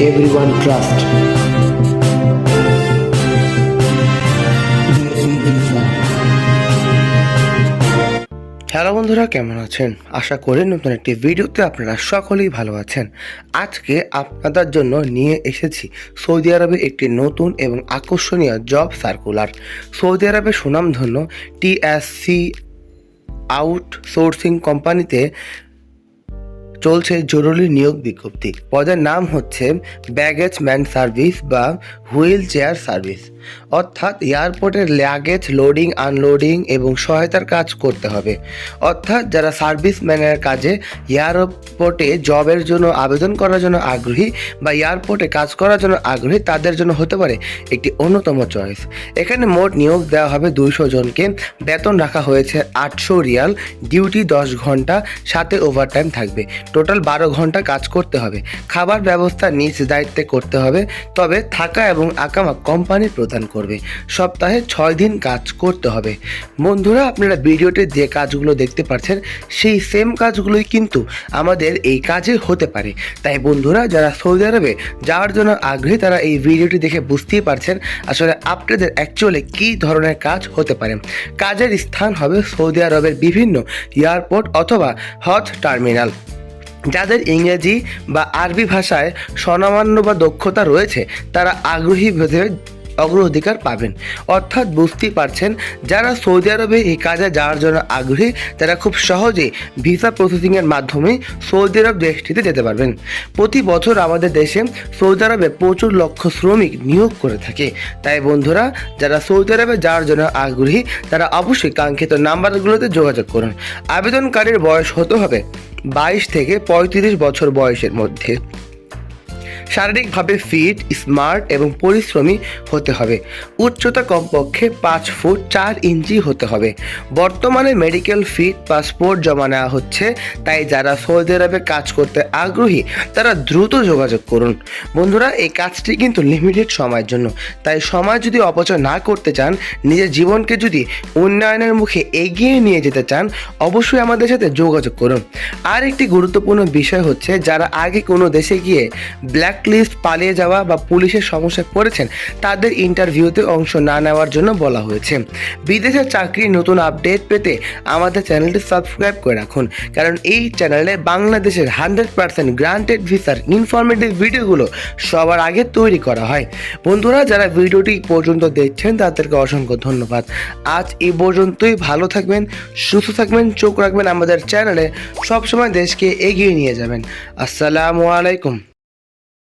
everyone trust. Hello বন্ধুরা, কেমন আছেন? আশা করি নতুন একটি ভিডিওতে আপনারা সকলেই ভালো আছেন। আজকে আপনাদের জন্য নিয়ে এসেছি সৌদি আরবে একটি নতুন এবং আকর্ষণীয় জব সার্কুলার। সৌদি আরবের সুনামধন্য TSC আউটসোর্সিং কোম্পানিতে চলছে জরুরি নিয়োগ বিজ্ঞপ্তি। পদের নাম হচ্ছে ব্যাগেজ ম্যান সার্ভিস বা হুইল চেয়ার সার্ভিস, অর্থাৎ এয়ারপোর্টের লাগেজ লোডিং আনলোডিং এবং সহায়তার কাজ করতে হবে। অর্থাৎ যারা সার্ভিস ম্যানের কাজে এয়ারপোর্টে জবের জন্য আবেদন করার জন্য আগ্রহী বা এয়ারপোর্টে কাজ করার জন্য আগ্রহী, তাদের জন্য হতে পারে একটি অন্যতম চয়েস। এখানে মোট নিয়োগ দেওয়া হবে 200 জনকে। বেতন রাখা হয়েছে 800 রিয়াল, ডিউটি 10 ঘন্টা, সাথে ওভারটাইম থাকবে। টোটাল 12 ঘন্টা কাজ করতে হবে। খাবার ব্যবস্থা নিজ দায়িত্বে করতে হবে, তবে থাকা এবং আকামা কোম্পানি প্রদান করবে। সপ্তাহে 6 দিন কাজ করতে হবে। বন্ধুরা, আপনারা ভিডিওতে যে কাজগুলো দেখতে পাচ্ছেন সেই সেম কাজগুলোই কিন্তু আমাদের এই কাজে হতে পারে। তাই বন্ধুরা, যারা সৌদি আরবে যাওয়ার জন্য আগ্রহী তারা এই ভিডিওটি দেখে বুঝতেই পারছেন আসলে আপনাদের অ্যাকচুয়ালি কী ধরনের কাজ হতে পারে। কাজের স্থান হবে সৌদি আরবের বিভিন্ন এয়ারপোর্ট অথবা হজ টার্মিনাল। যাদের ইংরেজি বা আরবি ভাষায় স্বনামান্য বা দক্ষতা রয়েছে তারা আগ্রহী ভেবে অগ্রাধিকার পাবেন। অর্থাৎ বুঝতেই পারছেন, যারা সৌদি আরবে এই কাজে যাওয়ার জন্য আগ্রহী তারা খুব সহজেই ভিসা প্রসেসিংয়ের মাধ্যমে সৌদি আরব দেশটিতে যেতে পারবেন। প্রতি বছর আমাদের দেশে সৌদি আরবে প্রচুর লক্ষ শ্রমিক নিয়োগ করে থাকে। তাই বন্ধুরা, যারা সৌদি আরবে যাওয়ার জন্য আগ্রহী তারা অবশ্যই কাঙ্ক্ষিত নাম্বারগুলোতে যোগাযোগ করুন। আবেদনকারীর বয়স হতে হবে 22 থেকে 35 বছর বয়সের মধ্যে। শারীরিকভাবে ফিট, স্মার্ট এবং পরিশ্রমী হতে হবে। উচ্চতা কমপক্ষে 5 ফুট 4 ইঞ্চি হতে হবে। বর্তমানে মেডিকেল ফিট পাসপোর্ট জমা নেওয়া হচ্ছে। তাই যারা সৌদি আরবে কাজ করতে আগ্রহী তারা দ্রুত যোগাযোগ করুন। বন্ধুরা, এই কাজটি কিন্তু লিমিটেড সময়ের জন্য, তাই সময় যদি অপচয় না করতে চান, নিজের জীবনকে যদি উন্নয়নের মুখে এগিয়ে নিয়ে যেতে চান, অবশ্যই আমাদের সাথে যোগাযোগ করুন। আর একটি গুরুত্বপূর্ণ বিষয় হচ্ছে, যারা আগে কোনো দেশে গিয়ে ব্ল্যাক লিস্ট, পালিয়ে যাওয়া বা পুলিশের সমস্যায় পড়েছেন তাদের ইন্টারভিউতে অংশ না নেওয়ার জন্য বলা হয়েছে। বিদেশের চাকরির নতুন আপডেট পেতে আমাদের চ্যানেলটি সাবস্ক্রাইব করে রাখুন, কারণ এই চ্যানেলে বাংলাদেশের 100% গ্রান্টেড ভিসার ইনফরমেটিভ ভিডিওগুলো সবার আগে তৈরি করা হয়। বন্ধুরা, যারা ভিডিওটি পর্যন্ত দেখছেন তাদেরকে অসংখ্য ধন্যবাদ। আজ এই পর্যন্তই। ভালো থাকবেন, সুস্থ থাকবেন, চোখ রাখবেন আমাদের চ্যানেলে। সবসময় দেশকে এগিয়ে নিয়ে যাবেন। আসসালামু আলাইকুম।